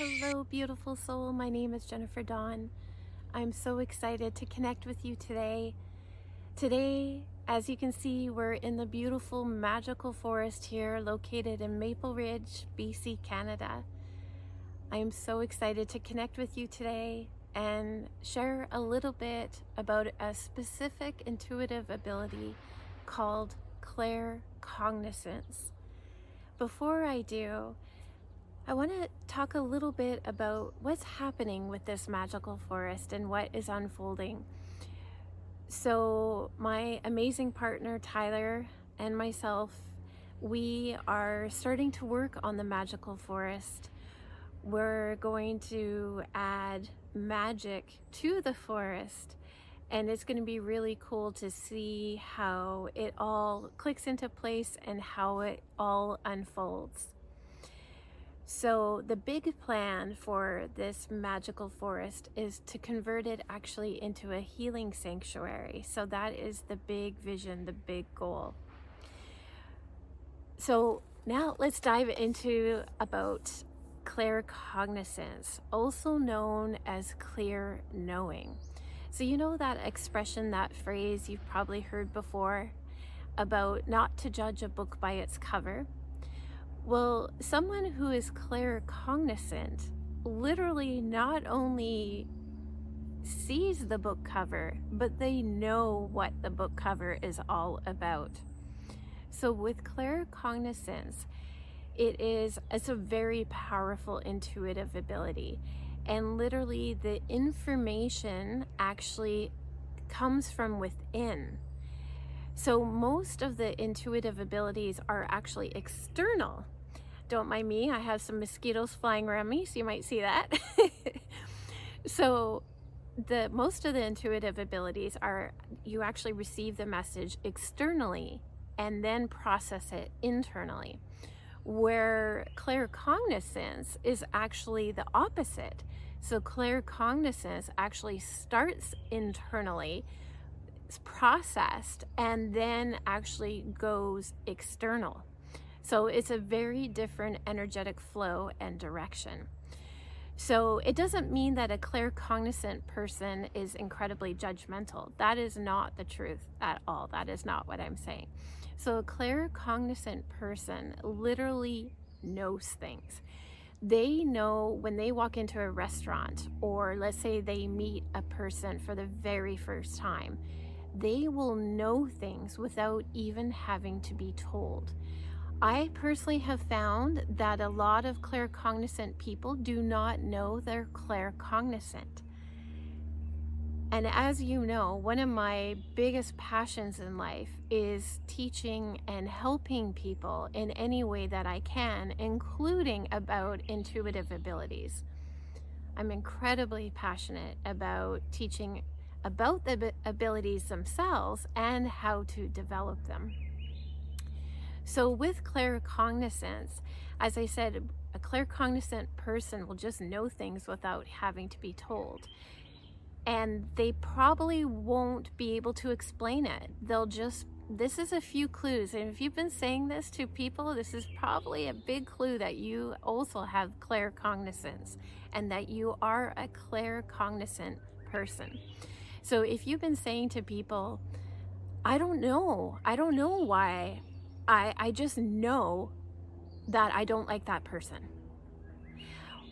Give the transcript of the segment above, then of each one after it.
Hello, beautiful soul. My name is Jennifer Dawn. I'm so excited to connect with you today. Today, as you can see, we're in the beautiful magical forest here located in Maple Ridge, BC, Canada. I am so excited to connect with you today and share a little bit about a specific intuitive ability called claircognizance. Before I do, I want to talk a little bit about what's happening with this magical forest and what is unfolding. So, my amazing partner Tyler and myself, we are starting to work on the magical forest. We're going to add magic to the forest, and it's going to be really cool to see how it all clicks into place and how it all unfolds. So the big plan for this magical forest is to convert it actually into a healing sanctuary. So that is the big vision, the big goal. So now let's dive into about claircognizance, also known as clear knowing. So you know that expression, that phrase you've probably heard before about not to judge a book by its cover. Well, someone who is claircognizant literally not only sees the book cover, but they know what the book cover is all about. So with claircognizance, it's a very powerful intuitive ability. And literally the information actually comes from within. So most of the intuitive abilities are actually external. Don't mind me, I have some mosquitoes flying around me, so you might see that. So most of the intuitive abilities are you actually receive the message externally and then process it internally, where claircognizance is actually the opposite. So claircognizance actually starts internally, it's processed, and then actually goes external. So it's a very different energetic flow and direction. So it doesn't mean that a claircognizant person is incredibly judgmental. That is not the truth at all. That is not what I'm saying. So a claircognizant person literally knows things. They know when they walk into a restaurant, or let's say they meet a person for the very first time, they will know things without even having to be told. I personally have found that a lot of claircognizant people do not know they're claircognizant. And as you know, one of my biggest passions in life is teaching and helping people in any way that I can, including about intuitive abilities. I'm incredibly passionate about teaching about the abilities themselves and how to develop them. So with claircognizance, as I said, a claircognizant person will just know things without having to be told. And they probably won't be able to explain it. This is a few clues. And if you've been saying this to people, this is probably a big clue that you also have claircognizance and that you are a claircognizant person. So if you've been saying to people, I don't know why, I just know that I don't like that person.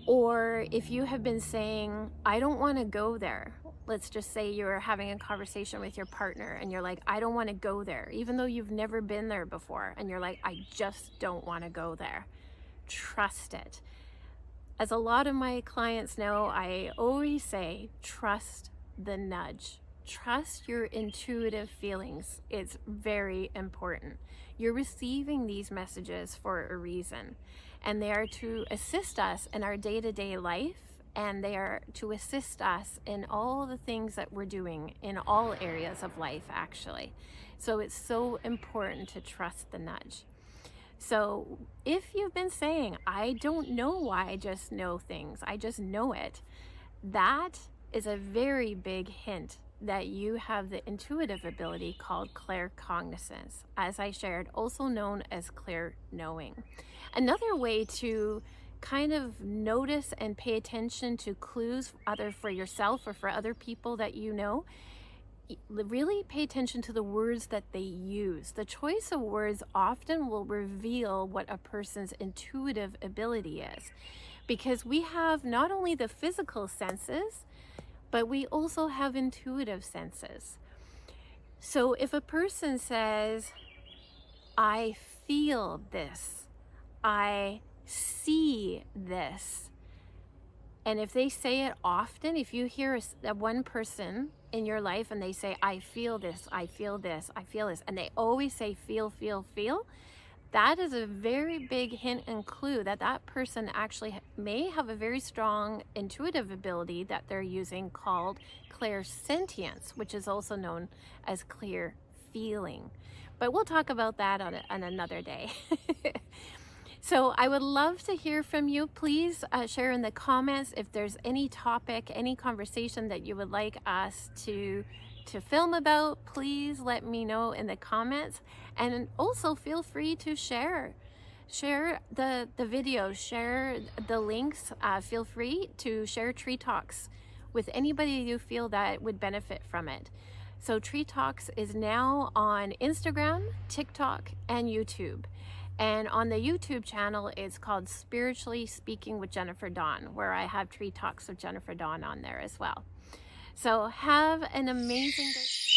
Or if you have been saying, I don't want to go there. Let's just say you're having a conversation with your partner and you're like, I don't want to go there, even though you've never been there before. And you're like, I just don't want to go there. Trust it. As a lot of my clients know, I always say, trust the nudge. Trust your intuitive feelings. It's very important. You're receiving these messages for a reason, and they are to assist us in our day-to-day life, and they are to assist us in all the things that we're doing in all areas of life, actually. So it's so important to trust the nudge. So if you've been saying, I don't know why I just know things, I just know it, that is a very big hint that you have the intuitive ability called claircognizance, as I shared, also known as clear knowing. Another way to kind of notice and pay attention to clues, either for yourself or for other people that you know, really pay attention to the words that they use. The choice of words often will reveal what a person's intuitive ability is, because we have not only the physical senses, but we also have intuitive senses. So if a person says, I feel this, I see this, and if they say it often, if you hear a one person in your life and they say, I feel this, I feel this, I feel this, and they always say feel, feel, feel, that is a very big hint and clue that that person actually may have a very strong intuitive ability that they're using, called clairsentience, which is also known as clear feeling. But we'll talk about that on another day. So I would love to hear from you. Please share in the comments if there's any topic, any conversation that you would like us to film about. Please let me know in the comments, and also feel free to share the videos, share the links. Feel free to share Tree Talks with anybody you feel that would benefit from it. So Tree Talks is now on Instagram, TikTok, and YouTube. And on the YouTube channel, it's called Spiritually Speaking with Jennifer Dawn, where I have Tree Talks with Jennifer Dawn on there as well. So have an amazing day.